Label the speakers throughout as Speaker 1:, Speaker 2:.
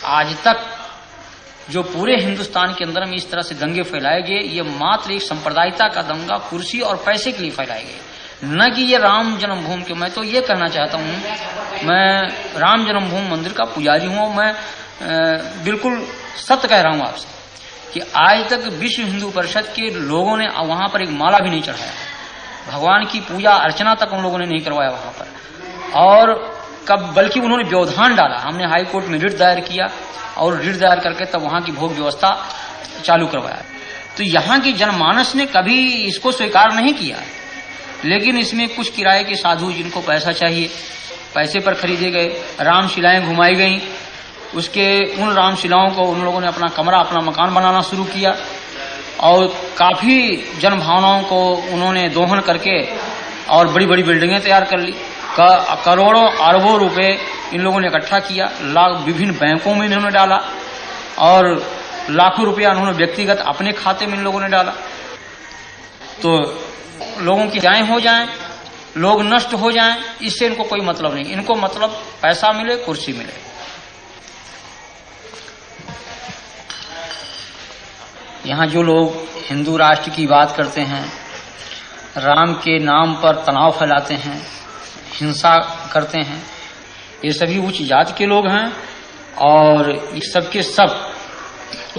Speaker 1: आज तक जो पूरे हिंदुस्तान के अंदर में इस तरह से दंगे फैलाए गए, ये मात्र एक सांप्रदायिकता का दंगा कुर्सी और पैसे के लिए फैलाए गए, न कि ये राम जन्मभूमि के। मैं तो ये कहना चाहता हूँ, मैं राम जन्मभूमि मंदिर का पुजारी हूँ, मैं बिल्कुल सत्य कह रहा हूँ आपसे कि आज तक विश्व हिंदू परिषद के लोगों ने वहां पर एक माला भी नहीं चढ़ाया, भगवान की पूजा अर्चना तक उन लोगों ने नहीं करवाया वहां पर। और कब बल्कि उन्होंने व्यवधान डाला। हमने हाई कोर्ट में रिट दायर किया और रिट दायर करके तब वहां की भोग व्यवस्था चालू करवाया। तो यहाँ की जनमानस ने कभी इसको स्वीकार नहीं किया, लेकिन इसमें कुछ किराए के साधु जिनको पैसा चाहिए, पैसे पर खरीदे गए, रामशिलाएं घुमाई गई। उसके उन रामशिलाओं को उन लोगों ने अपना कमरा, अपना मकान बनाना शुरू किया और काफी जन भावनाओं को उन्होंने दोहन करके और बड़ी बड़ी बिल्डिंगें तैयार कर ली। करोड़ों अरबों रुपए इन लोगों ने इकट्ठा किया, विभिन्न बैंकों में इन्होंने डाला और लाखों रुपया उन्होंने व्यक्तिगत अपने खाते में इन लोगों ने डाला। तो लोगों की जाएं हो जाएं, लोग नष्ट हो जाएं, इससे इनको कोई मतलब नहीं। इनको मतलब पैसा मिले, कुर्सी मिले। यहाँ जो लोग हिंदू राष्ट्र की बात करते हैं, राम के नाम पर तनाव फैलाते हैं, हिंसा करते हैं, ये सभी उच्च जाति के लोग हैं और ये सबके सब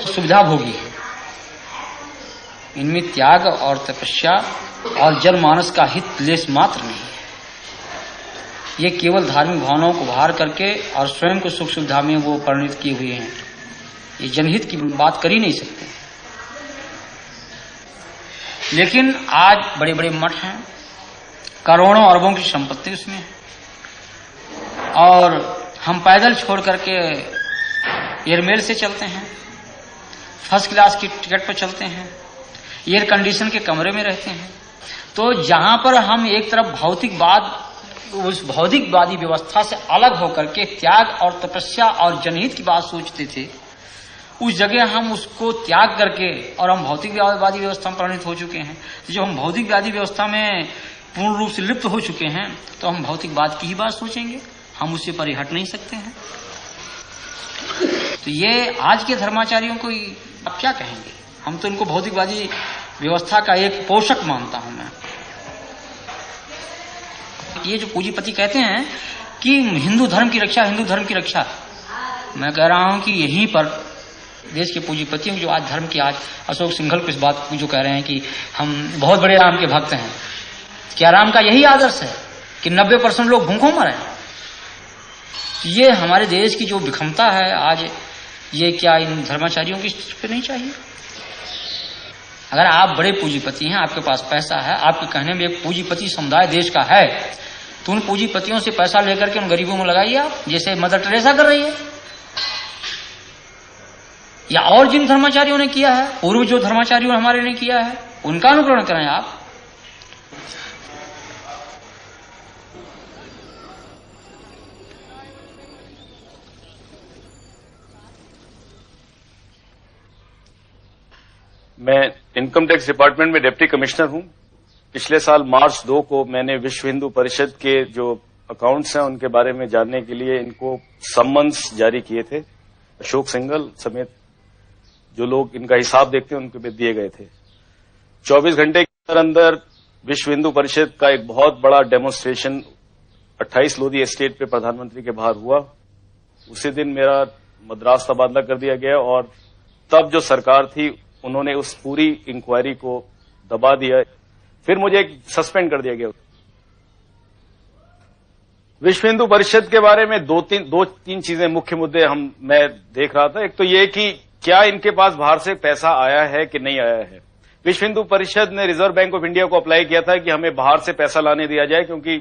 Speaker 1: सुविधा भोगी है। इनमें त्याग और तपस्या और जनमानस का हित लेस मात्र नहीं है। ये केवल धार्मिक भावनाओं को बाहर करके और स्वयं को सुख सुविधा में वो परिणित किए हुए हैं। ये जनहित की बात कर ही नहीं सकते। लेकिन आज बड़े बड़े मठ हैं, करोड़ों अरबों की संपत्ति उसमें है और हम पैदल छोड़ करके एयरमेल से चलते हैं, फर्स्ट क्लास की टिकट पर चलते हैं, एयर कंडीशन के कमरे में रहते हैं। तो जहां पर हम एक तरफ भौतिकवाद, उस भौतिकवादी व्यवस्था से अलग होकर के त्याग और तपस्या और जनहित की बात सोचते थे, उस जगह हम उसको त्याग करके और हम भौतिकवादी व्यवस्था में परिणित हो चुके हैं। जब हम भौतिकवादी व्यवस्था में पूर्ण रूप से लिप्त हो चुके हैं तो हम भौतिकवाद की ही बात सोचेंगे, हम उससे परे हट नहीं सकते हैं। तो ये आज के धर्माचार्यों को आप क्या कहेंगे? हम तो इनको भौतिकवादी व्यवस्था का एक पोषक मानता हूं मैं। ये जो पूंजीपति कहते हैं कि हिंदू धर्म की रक्षा, हिंदू धर्म की रक्षा, मैं कह रहा हूं कि यहीं पर देश के पूंजीपतियों जो आज धर्म की, आज अशोक सिंघल को इस बात को जो कह रहे हैं कि हम बहुत बड़े राम के भक्त हैं, क्या राम का यही आदर्श है कि 90% लोग भूखों मरे? ये हमारे देश की जो विषमता है आज, ये क्या इन धर्माचार्यों की पे नहीं चाहिए? अगर आप बड़े पूंजीपति हैं, आपके पास पैसा है, आपके कहने में एक पूंजीपति समुदाय देश का है, तो उन पूंजीपतियों से पैसा लेकर के उन गरीबों में लगाइए आप, जैसे मदर टेरेसा कर रही है, या और जिन धर्माचार्यों ने किया है, पूर्व जो धर्माचार्यों हमारे ने किया है, उनका अनुकरण करें आप।
Speaker 2: मैं इनकम टैक्स डिपार्टमेंट में डिप्टी कमिश्नर हूं। पिछले साल मार्च 2 को मैंने विश्व हिंदू परिषद के जो अकाउंट्स हैं उनके बारे में जानने के लिए इनको सम्मन्स जारी किए थे। अशोक सिंघल समेत जो लोग इनका हिसाब देखते हैं उनके पे दिए गए थे। 24 घंटे के अंदर विश्व हिंदू परिषद का एक बहुत बड़ा डेमोन्स्ट्रेशन 28 लोधी एस्टेट पे प्रधानमंत्री के बाहर हुआ। उसी दिन मेरा मद्रास तबादला कर दिया गया और तब जो सरकार थी उन्होंने उस पूरी इंक्वायरी को दबा दिया, फिर मुझे सस्पेंड कर दिया गया। विश्व हिंदू परिषद के बारे में दो तीन चीजें मुख्य मुद्दे मैं देख रहा था। एक तो ये कि क्या इनके पास बाहर से पैसा आया है कि नहीं आया है। विश्व हिंदू परिषद ने रिजर्व बैंक ऑफ इंडिया को अप्लाई किया था कि हमें बाहर से पैसा लाने दिया जाए, क्योंकि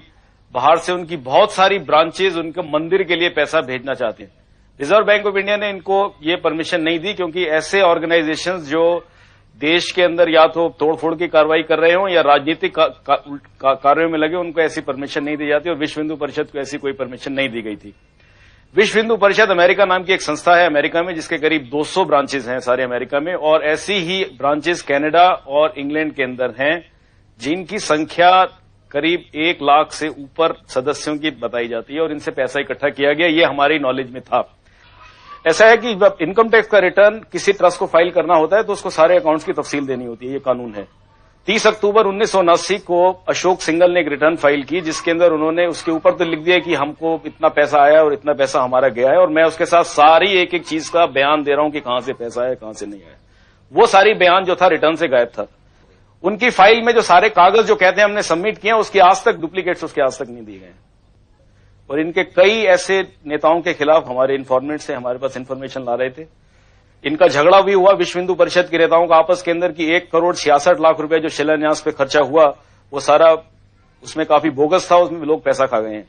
Speaker 2: बाहर से उनकी बहुत सारी ब्रांचेज उनके मंदिर के लिए पैसा भेजना चाहते हैं। रिजर्व बैंक ऑफ इंडिया ने इनको ये परमिशन नहीं दी, क्योंकि ऐसे ऑर्गेनाइजेशंस जो देश के अंदर या तो तोड़फोड़ की कार्रवाई कर रहे हो या राजनीतिक कार्यों में लगे, उनको ऐसी परमिशन नहीं दी जाती और विश्व हिंदू परिषद को ऐसी कोई परमिशन नहीं दी गई थी। विश्व हिंदू परिषद अमेरिका नाम की एक संस्था है अमेरिका में, जिसके करीब 200 ब्रांचेज हैं सारे अमेरिका में, और ऐसी ही ब्रांचेज कनाडा और इंग्लैंड के अंदर हैं, जिनकी संख्या करीब 1 लाख से ऊपर सदस्यों की बताई जाती है और इनसे पैसा इकट्ठा किया गया। ये हमारी नॉलेज में था। ऐसा है कि जब इनकम टैक्स का रिटर्न किसी ट्रस्ट को फाइल करना होता है तो उसको सारे अकाउंट्स की तफसील देनी होती है, ये कानून है। 30 अक्टूबर 1979 को अशोक सिंघल ने एक रिटर्न फाइल की जिसके अंदर उन्होंने उसके ऊपर तो लिख दिया कि हमको इतना पैसा आया और इतना पैसा हमारा गया है, और मैं उसके साथ सारी एक एक चीज का बयान दे रहा हूं कि कहां से पैसा आया कहां से नहीं आया। वो सारी बयान जो था रिटर्न से गायब था। उनकी फाइल में जो सारे कागज जो कहते हैं हमने सबमिट किए उसकी आज तक डुप्लीकेट्स उसके आज तक नहीं दिए गए। और इनके कई ऐसे नेताओं के खिलाफ हमारे इन्फॉर्मेंट से हमारे पास इन्फॉर्मेशन ला रहे थे। इनका झगड़ा भी हुआ विश्व हिंदू परिषद के नेताओं का आपस के अंदर की 1,66,00,000 रुपए जो शिलान्यास पे खर्चा हुआ वो सारा उसमें काफी बोगस था, उसमें लोग पैसा खा गए हैं।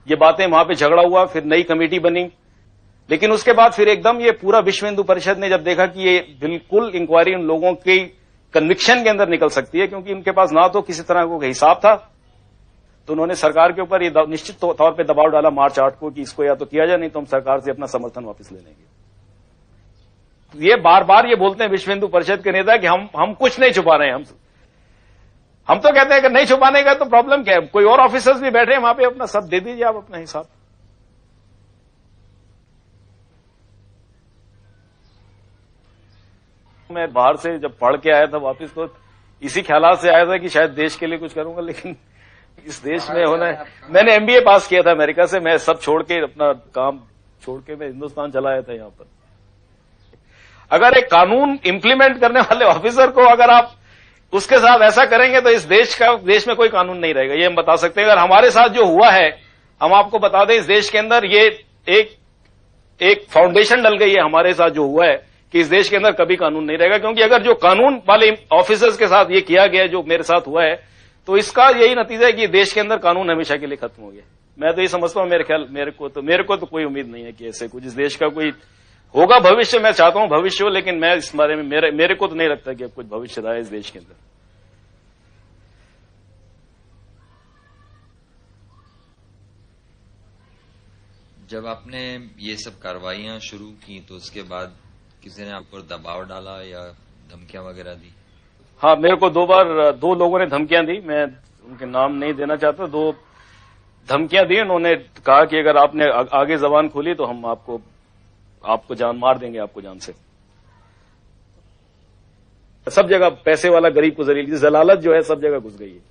Speaker 2: ये बातें वहां पे झगड़ा हुआ, फिर नई कमेटी बनी, लेकिन उसके बाद फिर एकदम ये पूरा विश्व हिंदू परिषद ने जब देखा कि ये बिल्कुल इंक्वायरी उन लोगों की कन्विक्शन के अंदर निकल सकती है, क्योंकि इनके पास ना तो किसी तरह का हिसाब था, तो उन्होंने सरकार के ऊपर ये निश्चित तौर पर दबाव डाला मार्च 8 को कि इसको या तो किया जाए नहीं तो हम सरकार से अपना समर्थन वापस ले लेंगे। ये बार बार ये बोलते हैं विश्व हिंदू परिषद के नेता कि हम कुछ नहीं छुपा रहे हैं। हम तो कहते हैं कि नहीं छुपाने का तो प्रॉब्लम क्या है, कोई और ऑफिसर्स भी बैठे हैं वहां पे, अपना सब दे दीजिए आप अपना हिसाब। मैं बाहर से जब पढ़ के आया था वापस तो इसी ख्याल से आया था कि शायद देश के लिए कुछ करूंगा, लेकिन इस देश में होना है। मैंने एमबीए पास किया था अमेरिका से, मैं सब छोड़ के अपना काम छोड़ के मैं हिंदुस्तान चला आया था यहां पर। अगर एक कानून इंप्लीमेंट करने वाले ऑफिसर को अगर आप उसके साथ ऐसा करेंगे तो इस देश में कोई कानून नहीं रहेगा, ये हम बता सकते हैं। अगर हमारे साथ जो हुआ है हम आपको बता दें, इस देश के अंदर ये एक फाउंडेशन डल गई है हमारे साथ जो हुआ है कि इस देश के अंदर कभी कानून नहीं रहेगा। क्योंकि अगर जो कानून वाले ऑफिसर्स के साथ ये किया गया जो मेरे साथ हुआ है तो इसका यही नतीजा है कि देश के अंदर कानून हमेशा के लिए खत्म हो गया। मैं तो ये समझता हूं, मेरे को तो कोई उम्मीद नहीं है कि ऐसे कुछ इस देश का कोई होगा भविष्य। मैं चाहता हूं भविष्य हो, लेकिन मैं इस बारे में मेरे को तो नहीं लगता कि अब कुछ भविष्य रहा है इस देश के अंदर।
Speaker 3: जब आपने ये सब कार्रवाइयां शुरू की तो उसके बाद किसी ने आप पर दबाव डाला या धमकियां वगैरह दी?
Speaker 2: हाँ, मेरे को दो लोगों ने धमकियां दी, मैं उनके नाम नहीं देना चाहता। 2 धमकियां दी, उन्होंने कहा कि अगर आपने आगे जबान खोली तो हम आपको जान मार देंगे, आपको जान से। सब जगह पैसे वाला गरीब को जलील, जलालत जो है सब जगह घुस गई है।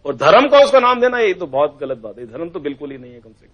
Speaker 2: और धर्म का उसका नाम देना ये तो बहुत गलत बात है। धर्म तो बिल्कुल ही नहीं है कम से कम।